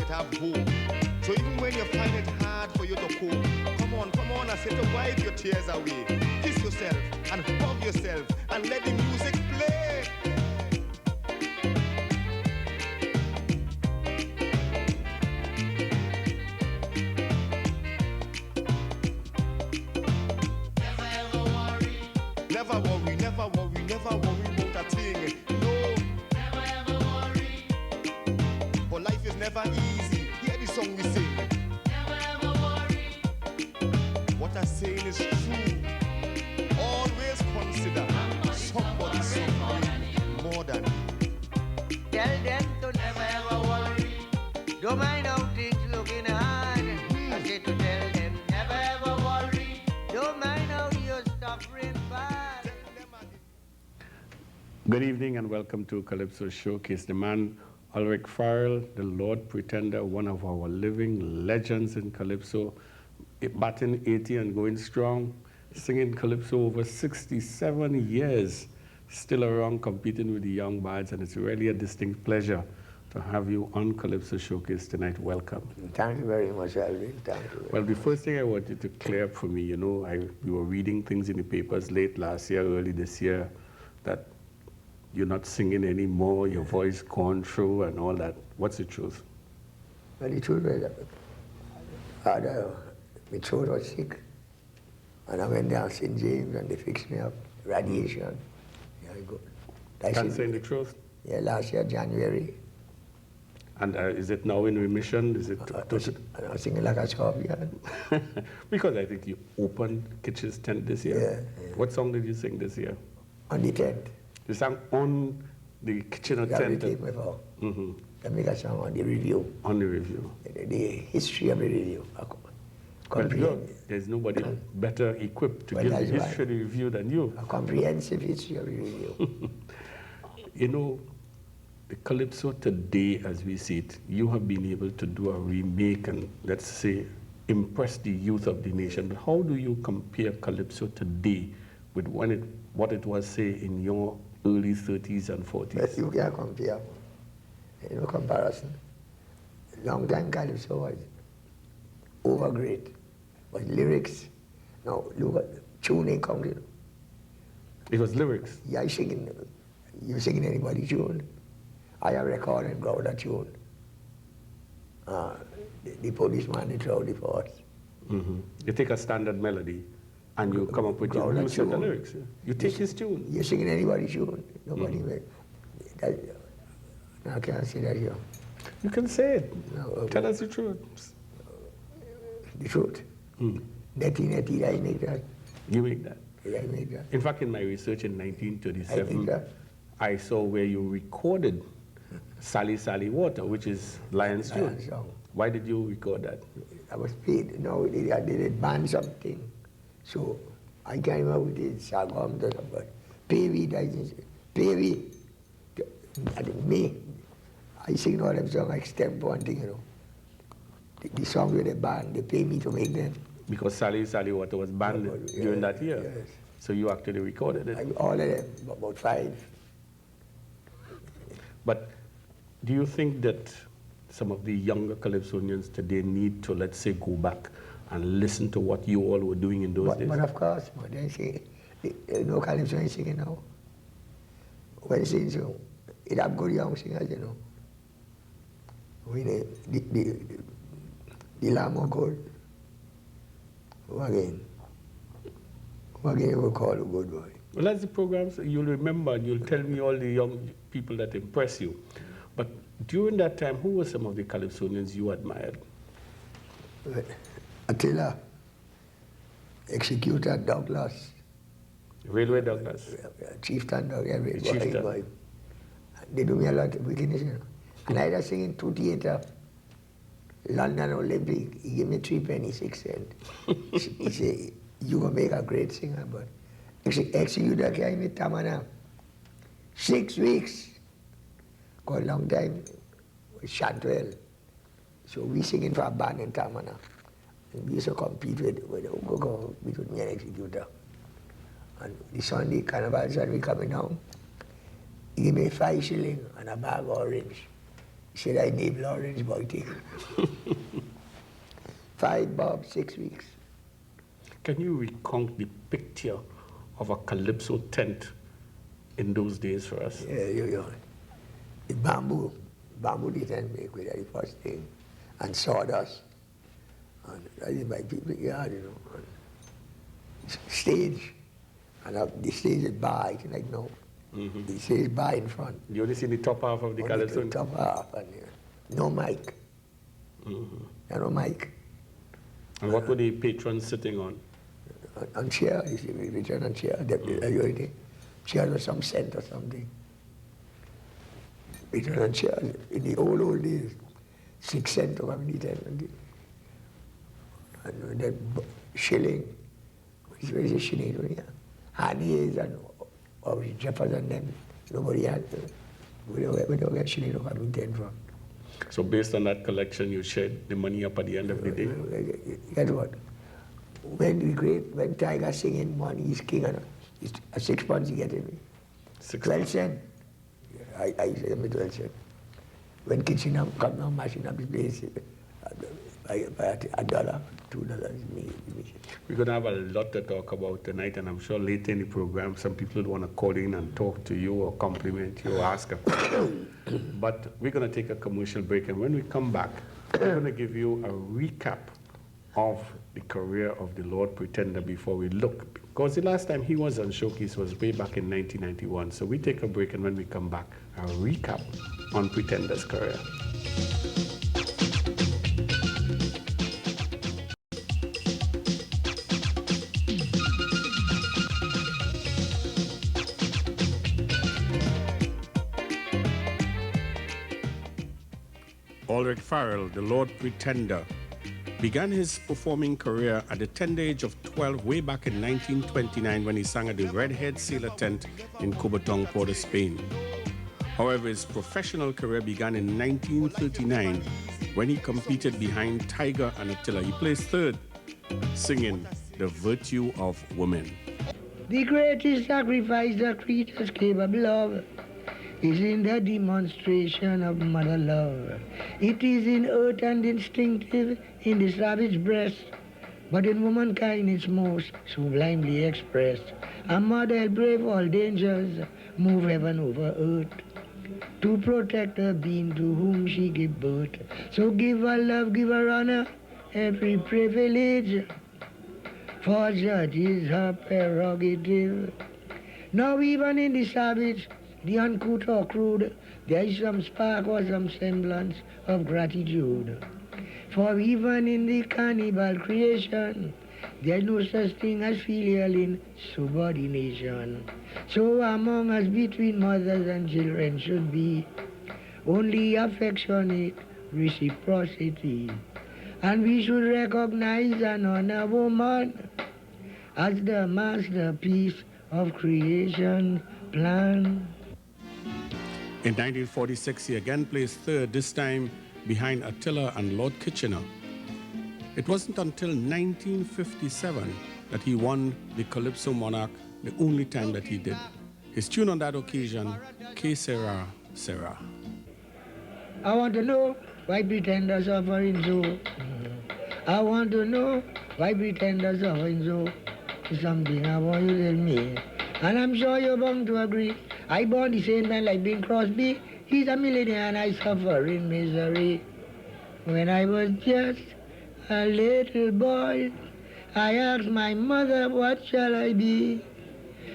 it have hope. So even when you find it hard for you to cope, come on, I say to wipe your tears away. Kiss yourself and hug yourself and let the music play. Never worry, never worry, never worry about a thing. No. Never ever worry. But life is never easy. Hear the song we sing. Never ever worry. What I'm saying is true. Always consider somebody suffering more than you. Tell them to never ever worry. Don't mind how things looking hard. I say to tell them never ever worry. Don't mind how you're suffering bad. Good evening and welcome to Calypso Showcase. The man, Alric Farrel, the Lord Pretender, one of our living legends in Calypso, batting 80 and going strong, singing Calypso over 67 years, still around competing with the young bards, and it's really a distinct pleasure to have you on Calypso Showcase tonight. Welcome. Thank you very much, Alvin. Thank you. Well, the first thing I wanted to clear up for me, you know, we were reading things in the papers late last year, early this year, that you're not singing anymore, your voice gone through and all that. What's the truth? Well, the truth is that my throat was sick, and I went down to St. James and they fixed me up, radiation. Yeah, good. Can't say the truth? Yeah, last year, January. And is it now in remission? Is it I was singing like a scorpion. Because I think you opened Kitchen's tent this year. Yeah. What song did you sing this year? On the tent. You sang on the Kitchen tent? That we take before. I make a song on the review. On the review. The history of the review. But look, there's nobody better equipped to give the history of the review than you. A comprehensive history of the review. You know, the Calypso today, as we see it, you have been able to do a remake and, let's say, impress the youth of the nation. But how do you compare Calypso today with what it was, say, in your early 30s and 40s? You can't compare. No comparison. Long time Calypso was over great. But lyrics, now look at tuning counting. It was lyrics? Yeah, you're singing anybody's tune. I have recorded and ground a tune. The policeman, the throw the force. You take a standard melody and you come up with your new set of lyrics. You take his tune. You're singing anybody's tune. Nobody make that. I can't say that here. You can say it. No, tell us the truth. The truth. Netty, I make that. You make that? Yeah, I make that. In fact, in my research in 1937, I saw where you recorded Sally Sally Water, which is Lion's tune. Why did you record that? I was paid. No, they did ban something. So I came out with this album, but pay me, me. I sing all them songs extempo and thing, you know. The songs with the band, they pay me to make them. Because Sally Sally Water was banned during that year? Yes. So you actually recorded it? All of them, about 5. But do you think that some of the younger Calypsonians today need to, let's say, go back and listen to what you all were doing in those days? But of course, but they say, no Calypso singing now. When they sing so, it have good young singers, you know. When the lamb of gold. Who again you will call a good boy? Well, that's the program. So you'll remember and you'll tell me all the young people that impress you. But during that time, who were some of the Calypsonians you admired? Attila, Executor Douglas. Railway Douglas? Chieftain Douglas. Chieftain. They do me a lot of wickedness, you know. And I was singing 2 theater, London Olympic. He gave me 3 pennies, 6 cents. He said, you gonna make a great singer, but Executor came with Tamana. 6 weeks. Got a long time, shot well. So we singing for a band in Tamana. And we used to compete with me and Executor. And the Sunday carnival, we coming down. He gave me 5 shillings and a bag of orange. said I named Lawrence Boyting. 5 bob, 6 weeks. Can you recount the picture of a Calypso tent in those days for us? Yeah. The bamboo the tent make with the first thing, and sawdust. And I did my people yard, you know. And stage, and the stage is bar, it's like no. The stage is bar in front. You only see the top half of the Calypso? The top half, and no mic. No mic. And what were the patrons sitting on? On chair, you see, we return on chair. Chair was some cent or something. We return on chair. In the old days, 6 cents or how many times. And then shilling, what is a shilling? Honey's and Jeffers and them, nobody had. We don't get shilling or how many 10 from. So based on that collection, you shared the money up at the end of the day? Guess what? When Tiger singing Money is King, and a 6 pounds he get in. 12 cents. I said him 12 cents. When kitchen come now mashing up the place, by $1, $2 me. We're going to have a lot to talk about tonight, and I'm sure later in the program, some people would want to call in and talk to you or compliment you or ask a question. But we're going to take a commercial break, and when we come back, we're going to give you a recap of the career of the Lord Pretender before we look. Because the last time he was on Showcase was way back in 1991. So we take a break, and when we come back, a recap on Pretender's career. Alric Farrel, the Lord Pretender, began his performing career at the tender age of 12 way back in 1929 when he sang at the Redhead Sailor Tent in Coubertin, Port of Spain. However, his professional career began in 1939 when he competed behind Tiger and Attila. He placed third, singing The Virtue of Woman. The greatest sacrifice the creatures capable of is in the demonstration of mother love. It is inert and instinctive in the savage breast, but in womankind it's most sublimely expressed. A mother brave all dangers, move heaven over earth, to protect her being to whom she give birth. So give her love, give her honor, every privilege, for such is her prerogative. Now even in the savage, the uncouth or crude, there is some spark or some semblance of gratitude. For even in the cannibal creation, there is no such thing as filial insubordination. So among us between mothers and children should be only affectionate reciprocity. And we should recognize and honor woman as the masterpiece of creation plan. In 1946, he again placed third, this time behind Attila and Lord Kitchener. It wasn't until 1957 that he won the Calypso Monarch, the only time that he did. His tune on that occasion, a.k.a. Sarah. I want to know why pretenders are suffering so. I want to know why pretenders are suffering so. It's something I want you to tell me. And I'm sure you're bound to agree. I born the same man like Bing Crosby. He's a millionaire and I suffer in misery. When I was just a little boy, I asked my mother, what shall I be?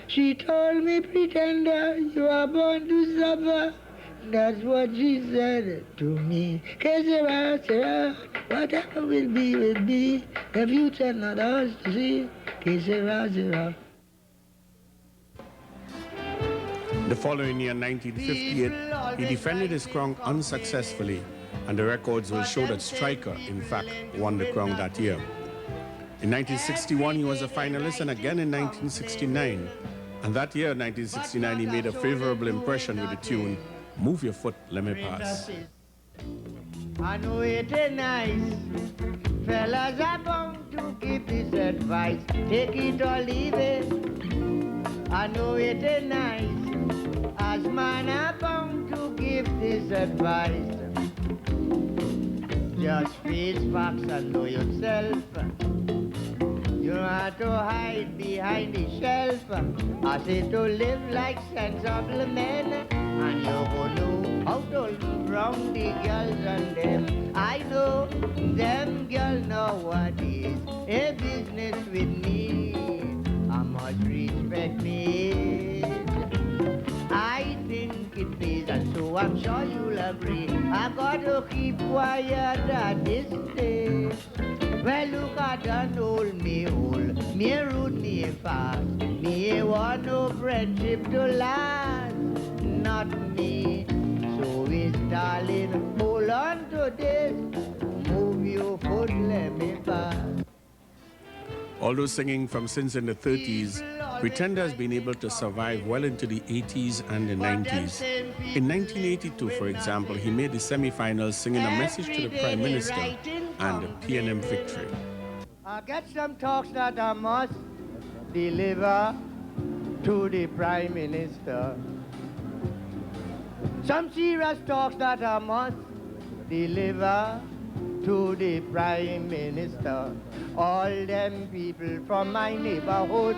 She told me, pretender, you are born to suffer. That's what she said to me. Que sera, sera, whatever will be, will be. The future not ours to see. Que sera, sera. The following year, 1958, he defended his crown unsuccessfully, and the records will show that Striker, in fact, won the crown that year. In 1961, he was a finalist, and again in 1969. And that year, 1969, he made a favorable impression with the tune, Move Your Foot, Let Me Pass. I know it is nice. Fellas are bound to keep this advice. Take it or leave it. I know it is nice. As man are bound to give this advice. Just face facts and know yourself. You don't have to hide behind the shelf. I say to live like sensible men, and you go know how to look from the girls and them. I know them girls nowadays a business with me. I must respect me. I think it pays, and so I'm sure you'll agree. I gotta keep quiet at this stage. Well, look at that old me old, me root me fast. Me ain't want no friendship to last, not me. So it's darling, hold on to this. Move your foot, let me pass. Although singing from since in the 30s, Pretender has been able to survive well into the 80s and the 90s. In 1982, for example, he made the semi-finals singing a message to the Prime Minister and the PNM victory. I get some talks that I must deliver to the Prime Minister. Some serious talks that I must deliver to the Prime Minister. All them people from my neighborhood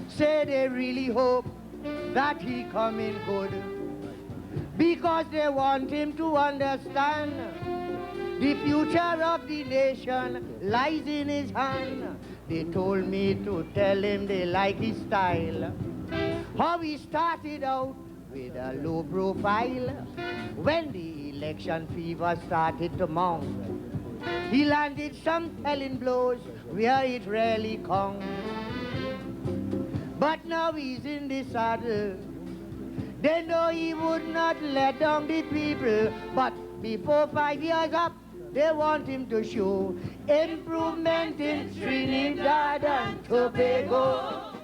say they really hope that he come in good, because they want him to understand the future of the nation lies in his hand. They told me to tell him they like his style, how he started out with a low profile. When the election fever started to mount, he landed some telling blows where it rarely comes. But now he's in the saddle. They know he would not let down the people. But before 5 years up, they want him to show improvement in Trinidad and Tobago.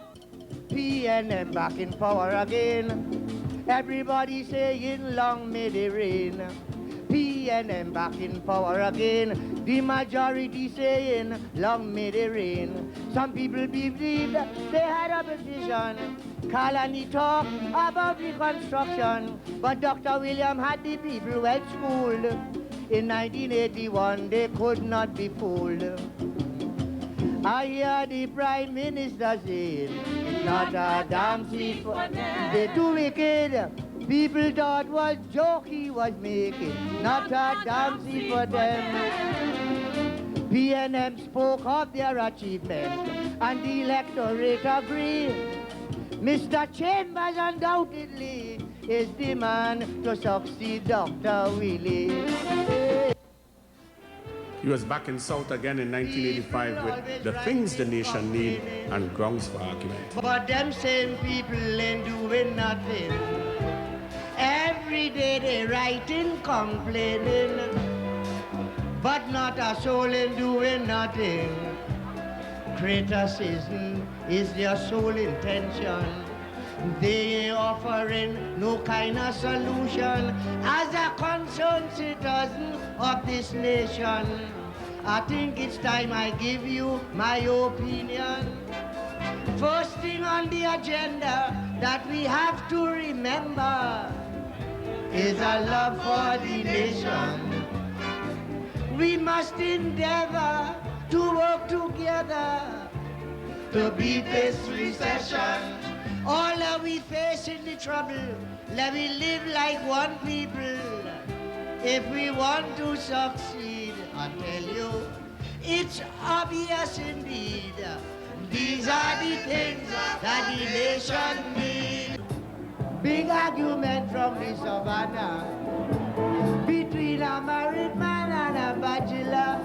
PNM back in power again. Everybody saying long may they reign. PNM back in power again. The majority saying long may they reign. Some people believe they had a position. Kalani talk about reconstruction, but Dr. William had the people well schooled. In 1981 they could not be fooled. I hear the Prime Minister saying it's not a damn seat for them. They're too wicked. People thought was joke he was making, not a damn seat for them. PNM spoke of their achievement, and the electorate agreed. Mr. Chambers undoubtedly is the man to succeed Dr. Willie. He was back in South again in 1985 with The Things the Nation Need and Grounds for Argument. But them same people ain't doing nothing. Every day they writing, complaining, but not a soul ain't doing nothing. Criticism is their sole intention. They ain't offering no kind of solution. As a concerned citizen of this nation, I think it's time I give you my opinion. First thing on the agenda that we have to remember is a love for the nation. We must endeavor to work together to beat this recession. All are we facing the trouble, let me live like one people. If we want to succeed, I tell you, it's obvious indeed. These are the things that the nation needs. Big argument from the savannah between a married man and a bachelor.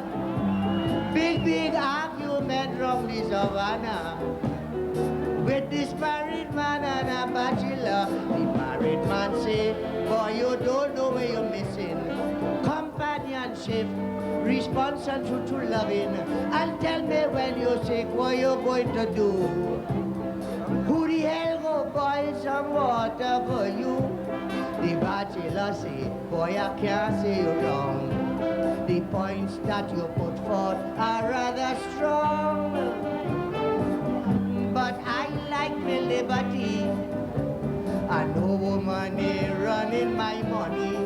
Big argument from the savannah with this married man and a bachelor. The married man say, boy, you don't know where you're missing. Companionship, responsible to loving. And tell me when you're sick, what you're going to do. Who the hell go boil some water for you? The bachelor say, boy, I can't say you wrong. The points that you put forth are rather strong. But I like my liberty. I know woman ain't running my money.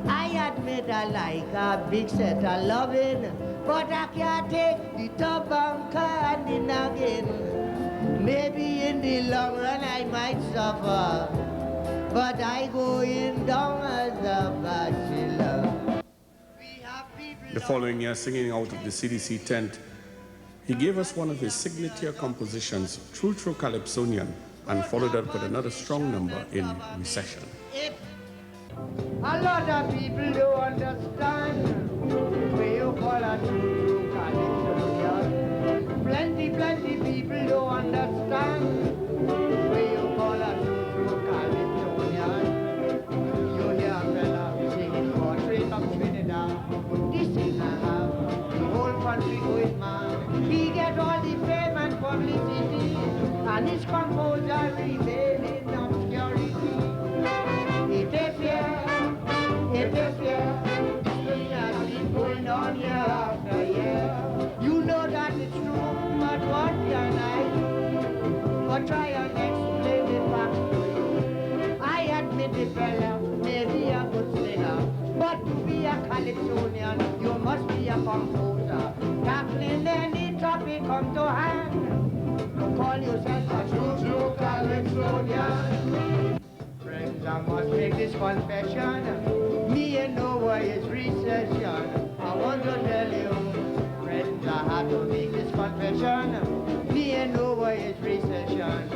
I admit it like a big set of loving, but I can't take the tobacco and the nagging. Maybe in the long run I might suffer, but I going down as a bachelor. The following year, singing out of the CDC tent, he gave us one of his signature compositions, True True Calypsonian, and followed up with another strong number in Recession. If a lot of people don't understand where you call a true Calypsonian. Plenty people don't understand where you call a true Calypsonian. You hear a fella singing portrait of Trinidad. This thing I have, the whole country going mad. He get all the fame and publicity, and his composer remain in obscurity. It is here, this has been going on year after year. You know that it's true, but what can I do? But try and explain it back to you. I admit the fella may be a good singer, but to be a Calypsonian, you must be a composer. Tackling any topic come to hand. Call yourself a true Calypsonian. Friends, I must make this confession. Me and no way is recession. I want to tell you, friends, I have to make this confession. Me and no way is recession.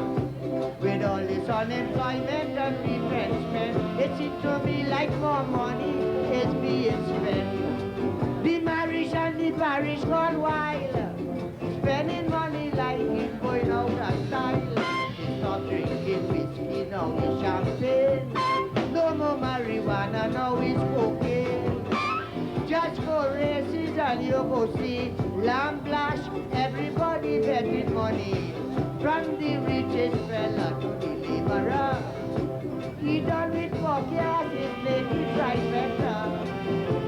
With all this unemployment and retrenchment, it seems to me like more money is being spent. The marriage and the parish gone wild, spending money like it's going out of style. Stop drinking whiskey, now it's champagne. No more marijuana, now it's cocaine. Just go races and you go see lamb blash, everybody betting money. From the richest fella to the laborer. He done with pocket, it make you try better.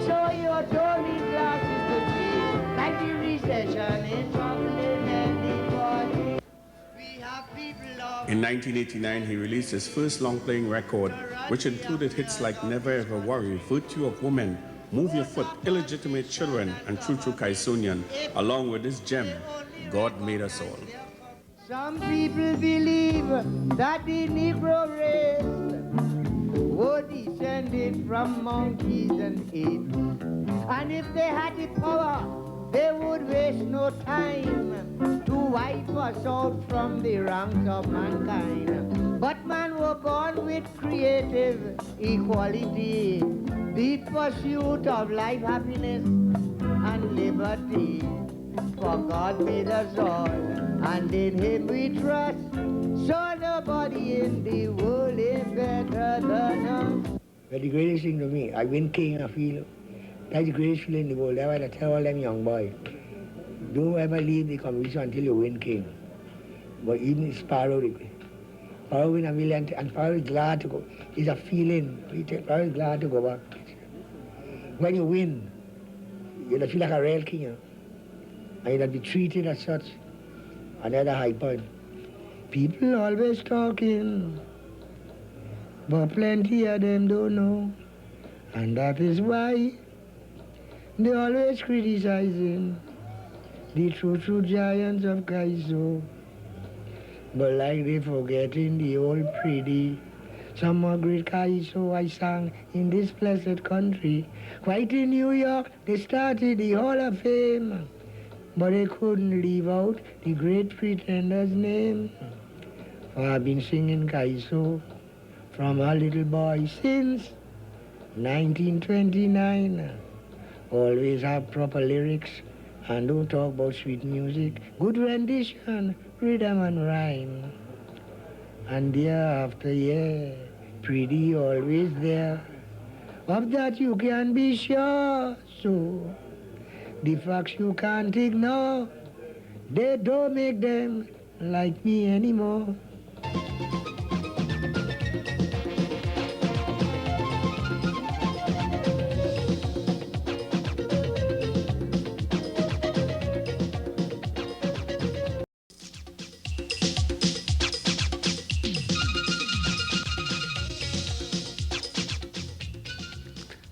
So you don't need glasses to see, like the recession is troubling anybody. We have people of... In 1989, he released his first long-playing record, which included hits like Never Ever Worry, Virtue of Woman, Move Your Foot, Illegitimate Children, and True True Calypsonian, along with this gem, God Made Us All. Some people believe that the Negro race were descended from monkeys and apes. And if they had the power, they would waste no time to wipe us out from the ranks of mankind. But man were born with creative equality, the pursuit of life, happiness, and liberty. For God made us all, and in Him we trust. So nobody in the world is better than us. But the greatest thing to me, I win king, I feel that's the greatest feeling in the world. That's why I tell all them young boys, don't ever leave the competition until you win king. But even Sparrow win a million, and Sparrow is glad to go. It's a feeling. Sparrow is glad to go back. When you win, you feel like a real king. And you'll be treated as such. Another high point. People always talking, but plenty of them don't know. And that is why they always criticizing the true giants of Calypso. But like they forgetting the old pretty, some more great Calypso I sang in this blessed country. Right in New York, they started the Hall of Fame. But they couldn't leave out the great pretender's name. For I've been singing Calypso from a little boy since 1929. Always have proper lyrics and don't talk about sweet music. Good rendition, rhythm and rhyme. And year after year, pretty always there. Of that you can be sure, so the facts you can't ignore, they don't make them like me anymore.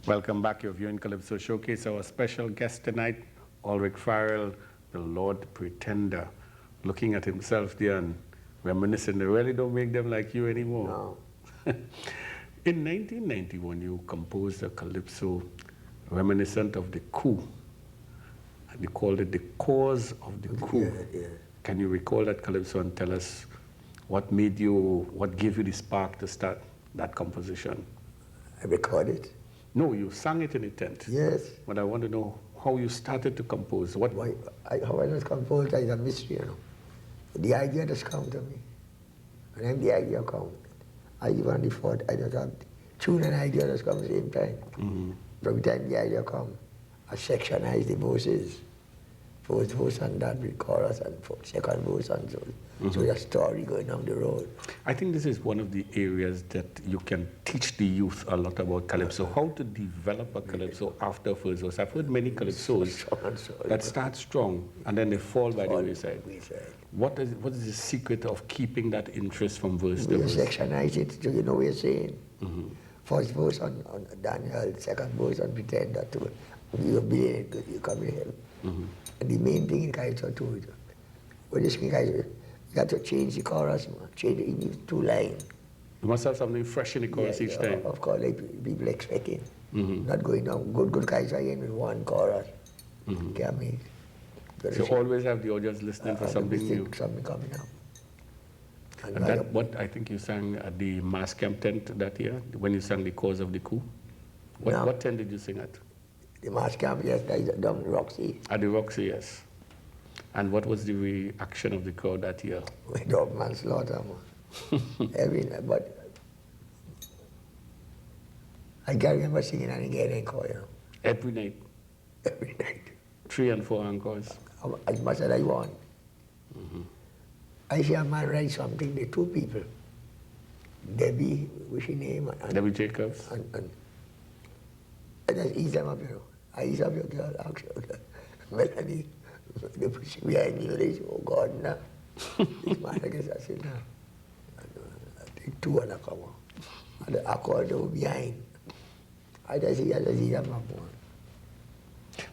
Welcome back. You're viewing Calypso Showcase. Our special guest tonight, Alric Farrel, the Lord Pretender, looking at himself there and reminiscing. They really don't make them like you anymore. No. In 1991, you composed a calypso reminiscent of the coup. And you called it The Cause of the Coup. Yeah. Can you recall that calypso and tell us what gave you the spark to start that composition? I recorded. No, you sang it in a tent. Yes. But I want to know how you started to compose. How I just composed is a mystery, you know. The idea just come to me. And then the idea come. I even the thought, I just have tune and idea just come at the same time. Mm-hmm. From the time the idea come, I sectionize the voices. First verse and that with chorus and second verse and so. Mm-hmm. So the story going down the road. I think this is one of the areas that you can teach the youth a lot about calypso, how to develop a calypso after first verse. I've heard many calypsos that start strong and then they fall by the wayside. What is the secret of keeping that interest from verse to We verse? sectionize it, so you know what you're saying. Mm-hmm. First verse on Daniel, second verse on Pretender too. You be it good, you come here. Mm-hmm. And the main thing in Calypso too, when you sing Calypso, you got to change the chorus, man. Change it in 2 lines. You must have something fresh in the chorus each time. Of course, like people expecting. Mm-hmm. Not going down, good Calypso again with 1 chorus. Mm-hmm. Can't make. So you always have the audience listening for something new. Something coming up. And that what I think you sang at the mass camp tent that year, when you sang The Cause of the Coup. What tent did you sing at? The mass camp, yes, that is down in Roxy. At the Roxy, yes. And what was the reaction of the crowd that year? With dog manslaughter, man. But I can't remember singing and getting encore, you know. Every night? Every night. 3 and 4 encores? As much as I want. Mm-hmm. I see a man write something, the 2 people. Debbie, what's her name? Debbie Jacobs? And I just ease them up, you know. I ease up your girl, actually. Melanie, they push me behind me, they say, oh God, now. This man, I guess I said, no. I think 2 and a come on. And the accordion behind. I just ease them up, man.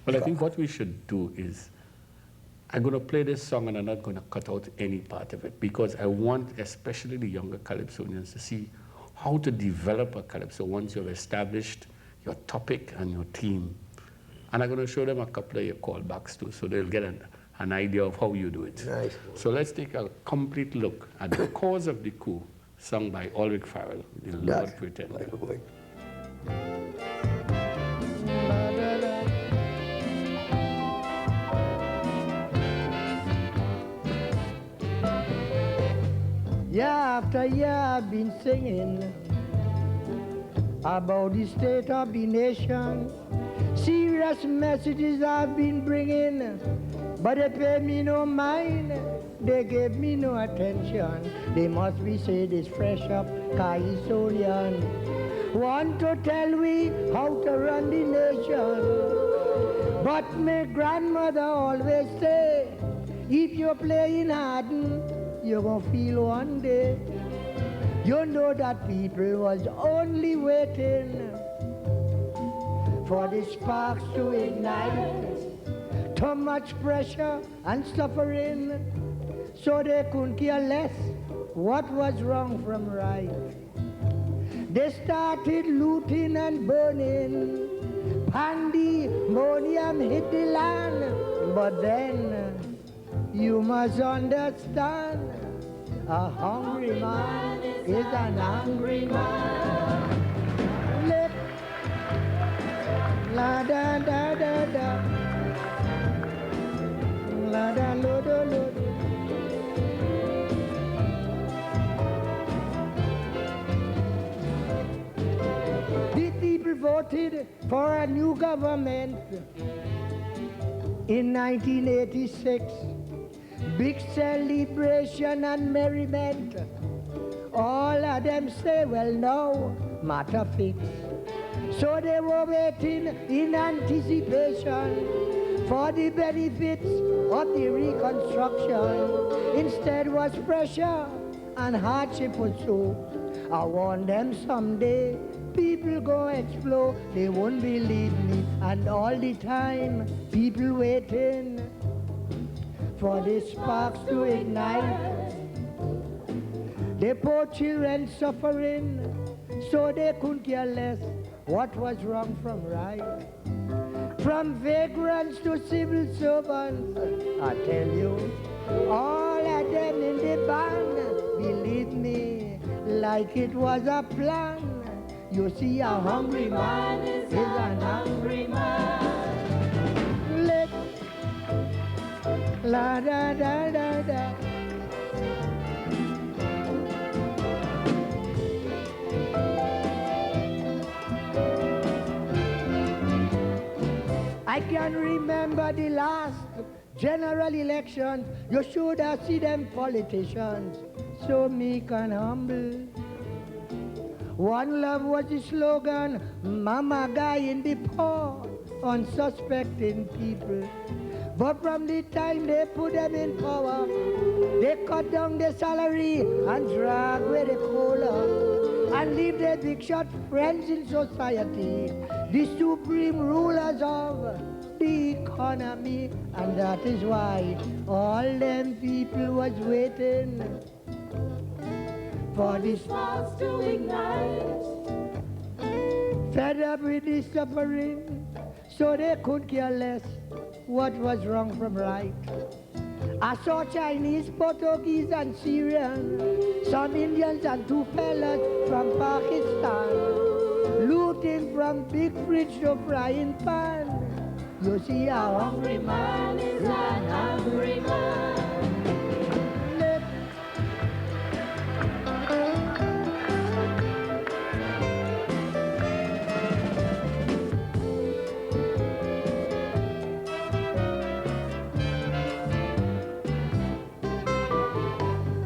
Well, I think what we should do is, I'm going to play this song and I'm not going to cut out any part of it because I want especially the younger Calypsonians to see how to develop a calypso once you've established your topic and your theme. And I'm going to show them a couple of your callbacks too, so they'll get an idea of how you do it. Nice. So let's take a complete look at The Cause of the Coup, sung by Alric Farrel, the Lord Pretender. Year after year I've been singing about the state of the nation. Serious messages I've been bringing, but they pay me no mind. They gave me no attention. They must be say this fresh up Calypsonian want to tell we how to run the nation. But my grandmother always say, if you're playing hard, you're gonna feel one day. You know that people was only waiting for the sparks to ignite. Too much pressure and suffering, so they couldn't care less what was wrong from right. They started looting and burning. Pandemonium hit the land, but then you must understand, a hungry man is an angry man. La da da da da, la da lo do lo do. The people voted for a new government in 1986. Big celebration and merriment. All of them say, well, no, matter fix. So they were waiting in anticipation for the benefits of the reconstruction. Instead was pressure and hardship also. I warn them someday people go explode, they won't believe me. And all the time, people waiting for the sparks to ignite. The poor children suffering, so they couldn't care less what was wrong from right. From vagrants to civil servants, I tell you, all of them in the band, believe me, like it was a plan. You see, a hungry man is an hungry man. Let la da da da da. I can remember the last general election. You should have seen them politicians, so meek and humble. One love was the slogan, mama guy in the poor, unsuspecting people. But from the time they put them in power, they cut down the salary and drag away the cola and leave their big shot friends in society, the supreme rulers of the economy. And that is why all them people was waiting for the sparks to ignite. Fed up with the suffering, so they could care less what was wrong from right. I saw Chinese, Portuguese and Syrian, some Indians and two fellas from Pakistan, looting from big fridge to frying pan. You see, a hungry man is an hungry man.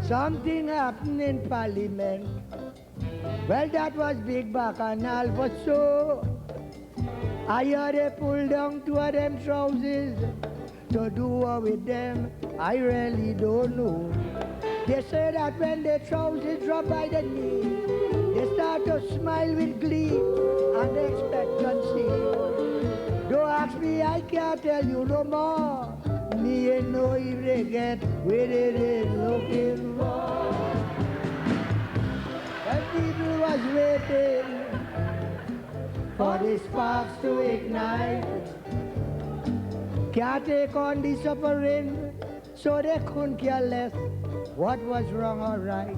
Something happened in Parliament. Well, that was big bacchanal for so. I heard they pull down two of them trousers. To do what with them, I really don't know. They say that when the trousers drop by the knee, they start to smile with glee and expectancy. Don't ask me, I can't tell you no more. Me ain't know if they get where they is looking for. The people was waiting for the sparks to ignite. Can't take on the suffering, so they couldn't care less what was wrong or right.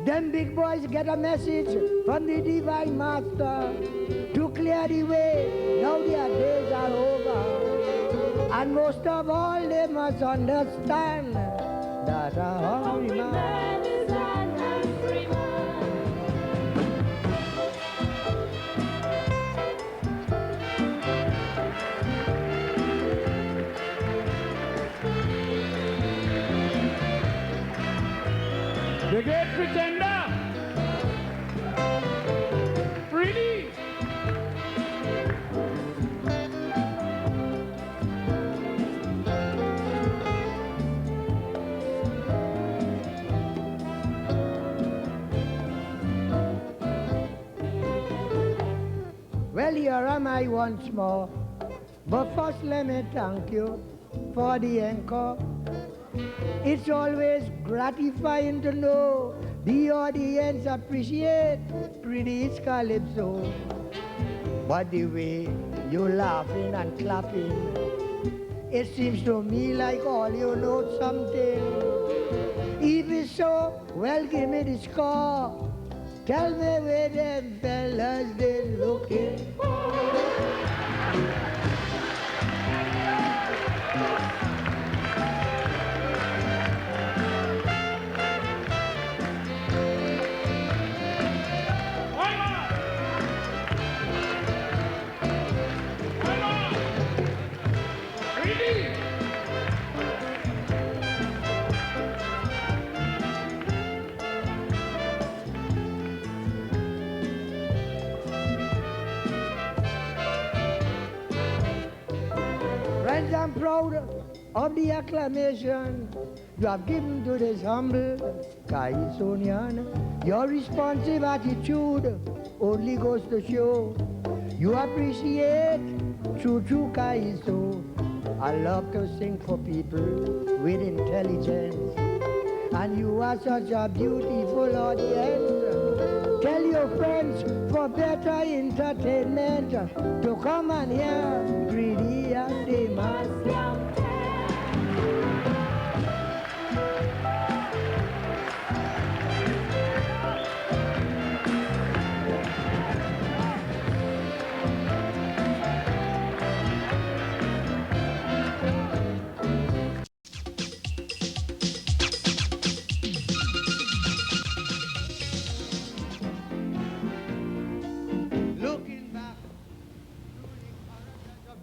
Them big boys get a message from the divine master to clear the way. Now their days are over. And most of all, they must understand that a hungry man is an hungry man. The great pretender, Freddie. Well, here am I once more, but first let me thank you for the encore. It's always gratifying to know the audience appreciate pretty Calypso. But the way you laughing and clapping, it seems to me like all you know something. If it's so, well, give me the score. Tell me where them fellas they looking for. I'm proud of the acclamation you have given to this humble Calypsonian. Your responsive attitude only goes to show you appreciate true Calypso. I love to sing for people with intelligence, and you are such a beautiful audience. Tell your friends for better entertainment to come and hear greedy and famous.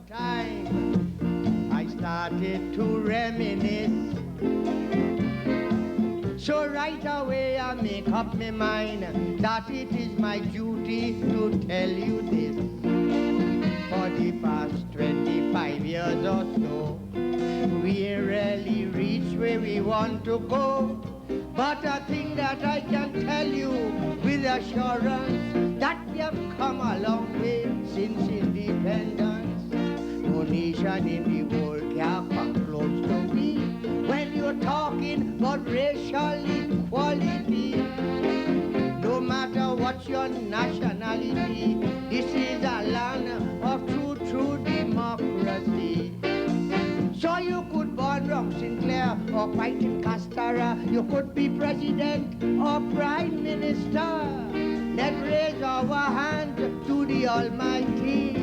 Time I started to reminisce, so right away I make up my mind that it is my duty to tell you this. For the past 25 years or so, we rarely reach where we want to go, but I think that I can tell you with assurance that we have come a long way since independence. No nation in the world can come close to me when you're talking about racial equality. No matter what's your nationality, this is a land of true democracy. So you could born from Sinclair or fight in Castara, you could be president or prime minister. Let's raise our hand to the Almighty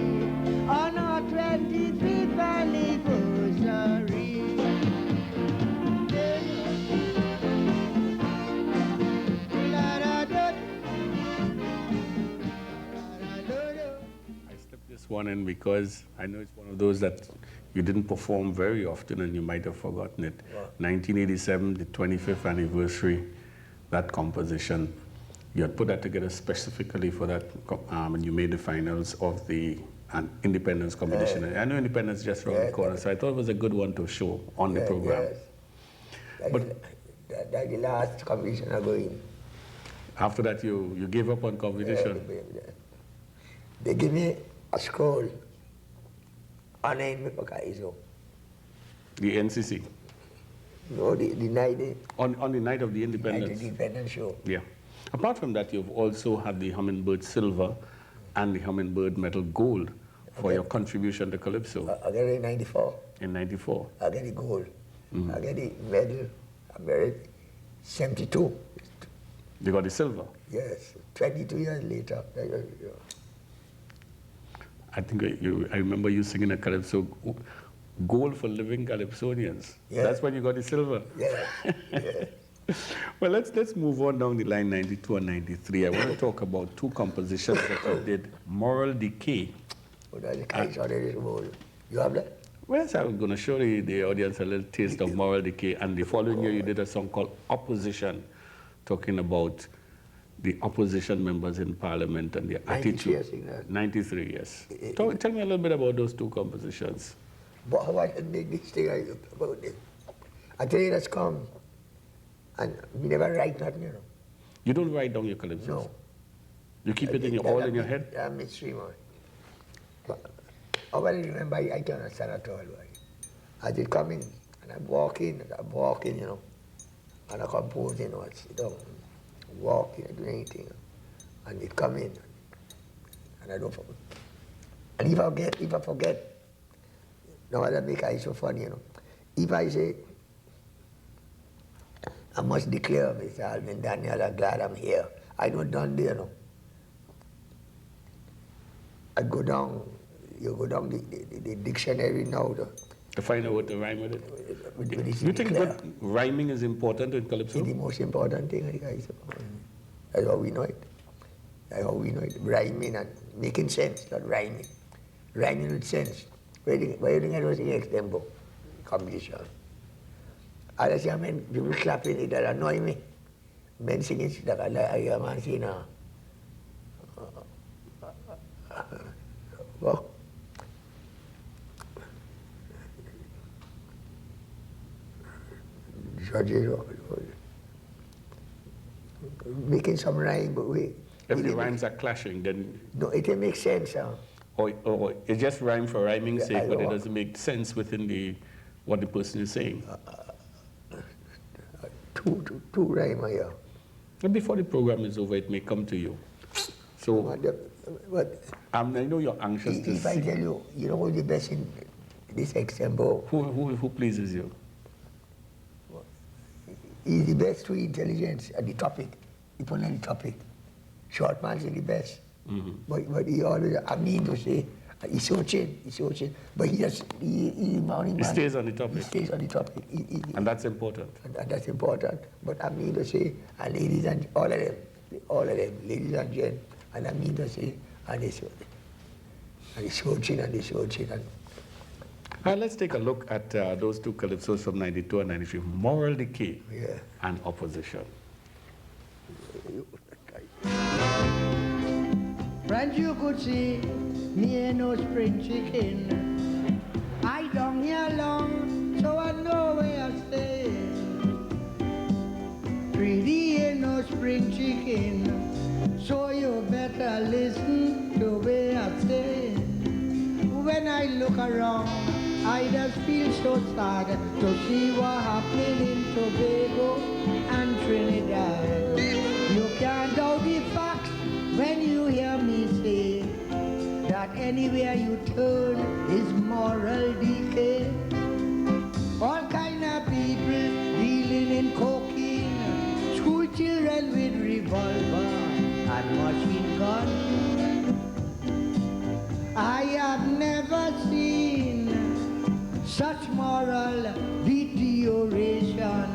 on our 25th anniversary. I slipped this one in because I know it's one of those that you didn't perform very often and you might have forgotten it. Wow. 1987, the 25th anniversary, that composition. You had put that together specifically for that, and you made the finals of the Independence competition. I know Independence just around the corner, so I thought it was a good one to show on the program. Yes. That's the last competition I go in. After that, you gave up on competition. They give me a scroll honoring me for Calypso. The NCC? No, the night. On the night of the The Independence? Independence show. Yeah. Apart from that, you've also had the Hummingbird Silver and the Hummingbird Metal Gold for your contribution to Calypso. I get it in 94. In 94. I get the gold. I get the medal. I married 72. You got the silver? Yes, 22 years later. I think I remember you singing a Calypso, Gold for Living Calypsonians. Yeah. That's when you got the silver. Yeah, yeah. Well, let's move on down the line, 92 and 93. I want to talk about two compositions that you did, Moral Decay. Oh, that's the kind of this world. You have that? Well, so I'm going to show the audience a little taste of Moral Decay. And the following year, you did a song called Opposition, talking about the opposition members in Parliament and their 93 attitude. years in that. 93 years. Tell me a little bit about those two compositions. But how I can make this thing about this? I tell you, that's come. And we never write nothing, you know. You don't write down your calypsos? No. You keep it all in your head? Yeah, mystery, man. But I really remember, I can't understand at all. Right? I did come in, and I'm walking, you know, and I compose, you know, I sit down, walking, I do anything, and it come in, and I don't forget. And if I forget, now that make it so funny, you know. If I say, I must declare, Mr. Alvin Daniell, I'm glad I'm here. I don't done there, no. I go down, you go down the dictionary now. To find out what to rhyme with it? You think that rhyming is important in Calypso? It's the most important thing, guys. That's how we know it. That's how we know it. Rhyming and making sense, not rhyming. Rhyming with sense. Why do you think I was in extempo competition? I say, men, people clapping it, that annoy me. Men singing shit like I hear man saying, well, making some rhyme, but If the rhymes are clashing, then... No, it didn't make sense. Or it's just rhyme for rhyming's sake, but it doesn't make sense within what the person is saying. Two rhyme here. And before the program is over, it may come to you. So, I know you're anxious to if see. I tell you, you know who's the best in this example? Who pleases you? He's the best with intelligence at the topic. He put on the topic. Short man's the best. But he always, I mean to say, he's searching. But he morning man. He stays on the topic. He stays on the topic. And that's important. And that's important. But I mean to say, and ladies and all of them, ladies and gents, and I mean to say, and they searching. Let's take a look at those two calypsos from 92 and 93, Moral Decay and Opposition. Friends, you could see me ain't no spring chicken. I don't here long, so I know where I stay. Pretty ain't no spring chicken, so you better listen to where I stay. When I look around, I just feel so sad to see what happening in Tobago and Trinidad. You can't doubt the facts when you hear me say that anywhere you turn is moral decay. All kind of people dealing in cocaine, school children with revolver and machine gun. I have never seen such moral deterioration.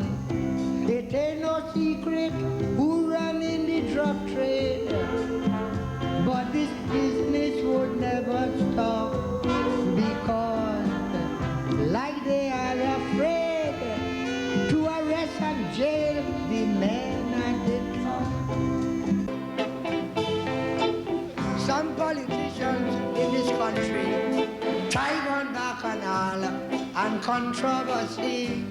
It ain't no secret who run in the drug trade, but this business would never stop because like they are afraid to arrest and jail the men at the top. Some politicians in this country try on bacchanal and controversy.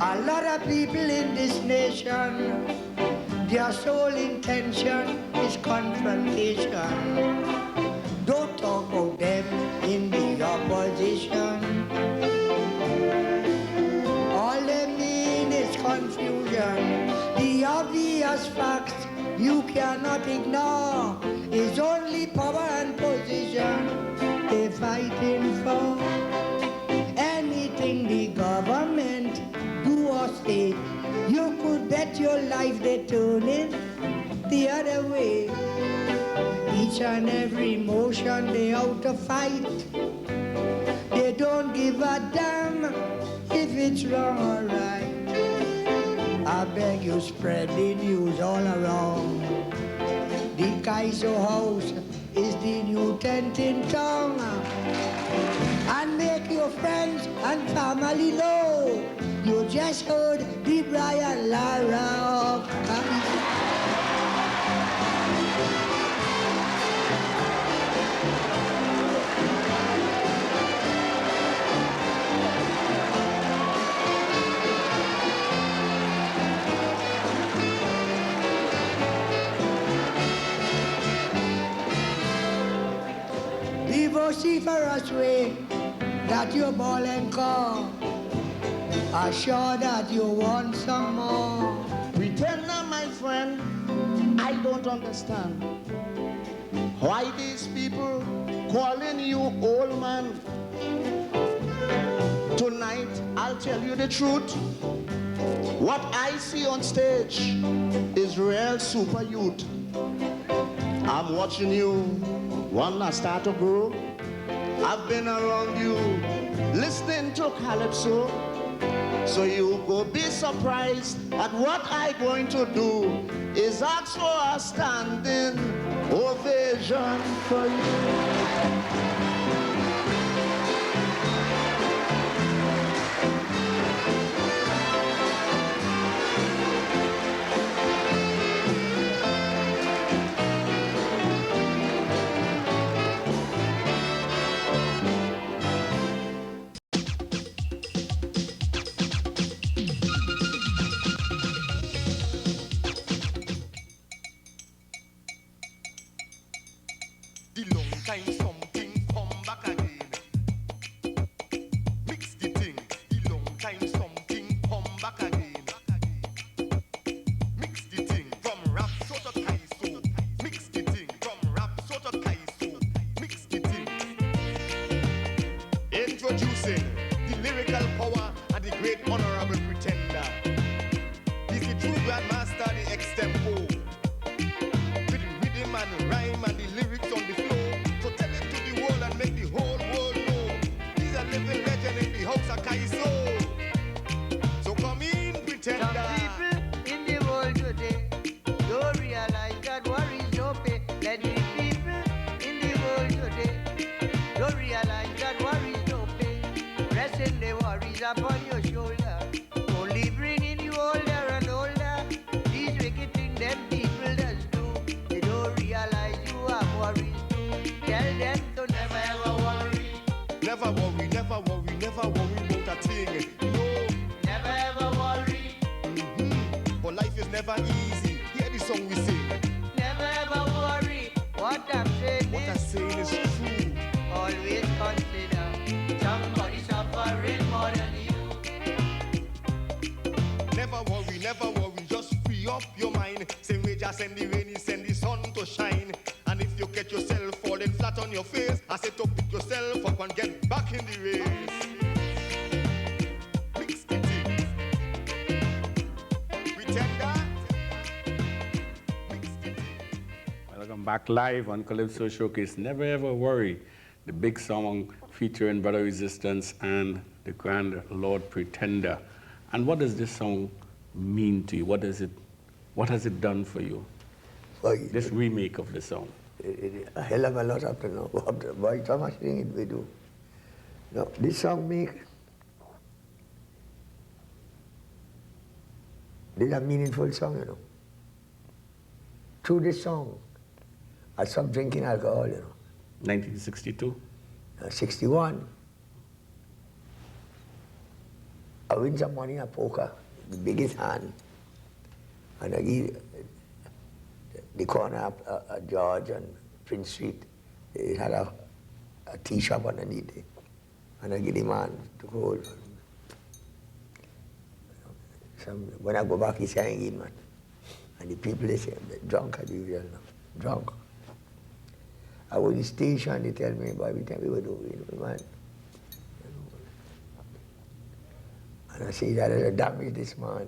A lot of people in this nation, their sole intention is confrontation. Don't talk about them in the opposition. All they mean is confusion. The obvious facts you cannot ignore is only power and position they're fighting for. Anything the government do or say, you could bet your life they're turning the other way. Each and every motion they out to fight. They don't give a damn if it's wrong or right. I beg you spread the news all around. The Calypso house is the new tent in town. And make your friends and family know you just heard the Brian Lara of Calypso. The vociferous way that you ball and call, are sure that you want some more. Pretender, my friend, I don't understand why these people calling you old man. Tonight, I'll tell you the truth. What I see on stage is real super youth. I'm watching you, wanna start to grow. I've been around you, listening to Calypso. So you go be surprised at what I'm going to do is ask for a standing ovation for you. The long time something come back again. Mix the thing. The long time something come back again. Mix the thing from rap so to Calypso. Mix the thing from rap so to Calypso. Mix the thing. Introducing the lyrical power and the great honorable pretender. He's the true grandmaster, the extempo. With the rhythm and the rhyme and the lyrics on the floor. So tell it to the world and make the whole world know. He's a living legend in the house of Calypso. So come in, pretender. Some people in the world today don't realize that worries no pay. Let the people in the world today don't realize that worries no pay. Resting the worries upon your shoulder, only bringing you older and older. These wicked things them people does do. They don't realize you have worries too. Tell them to never ever worry. Never worry, never worry, never worry about a thing. No. Never ever worry. But life is never easy. Hear the song we sing. Never ever worry. What I'm saying What I'm is saying is true. true. Always consider somebody suffering more than you. Never worry, just free up your mind. Same way just send the rain, send the sun to shine. And if you get yourself falling flat on your face, I say to pick yourself up and get back in the race. Mix the thing. Pretender. Mix the thing. Welcome back live on Calypso Showcase. Never ever worry. The big song featuring Brother Resistance and the Grand Lord Pretender. And what does this song mean to you? What has it done for you? Boy, This remake of the song. a hell of a lot up to now. Boy, so much thing it we do. No, this song this is a meaningful song, you know. Through this song, I stopped drinking alcohol, you know. 1962. 61. I win some money in poker, the biggest hand. And I give the corner of George and Prince Street. It had a tea shop underneath it. And I give the man to hold. When I go back, he's saying in, man. And the people, they say, drunk as usual now. Drunk. I was in the station, they tell me, boy, we tell me what do, you know, man. And I say, that I damage this man,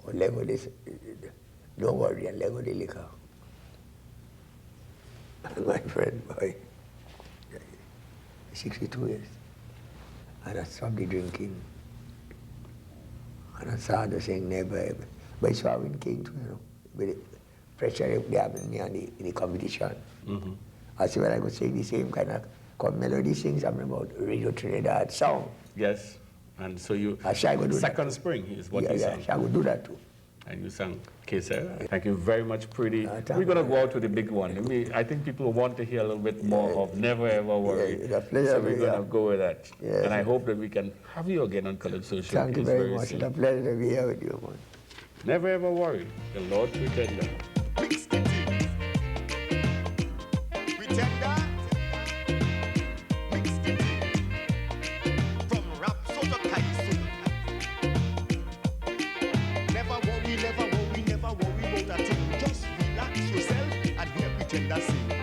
or Lego this, don't worry, and Lego the liquor. And my friend, boy, 62 years, and I stopped the drinking. And I started saying never ever. But it's how Alvin King too, you know, with the pressure they have in the competition. I said, well, I could sing the same kind of melody things I'm about Radio Trinidad song. Yes. And so you, I shall go do Second that. Spring is what you Yeah, sang. I shall go do that too. And you sang K-Sir. Thank you very much, Pretty. thank We're going to you. go out to the big one. I think people want to hear a little bit more of Never Ever Worry. Yeah, it's a pleasure, So we're going yeah. to go with that. Yeah. And I hope that we can have you again on Calypso Showcase Thank you very much. soon. It's a pleasure to be here with you, man. Never Ever Worry, the Lord Pretender. Mix the thing. Pretender. Mix the thing. From rap so to Calypso. Never worry, never worry, never worry about a thing. Just relax yourself and hear Pretender sing.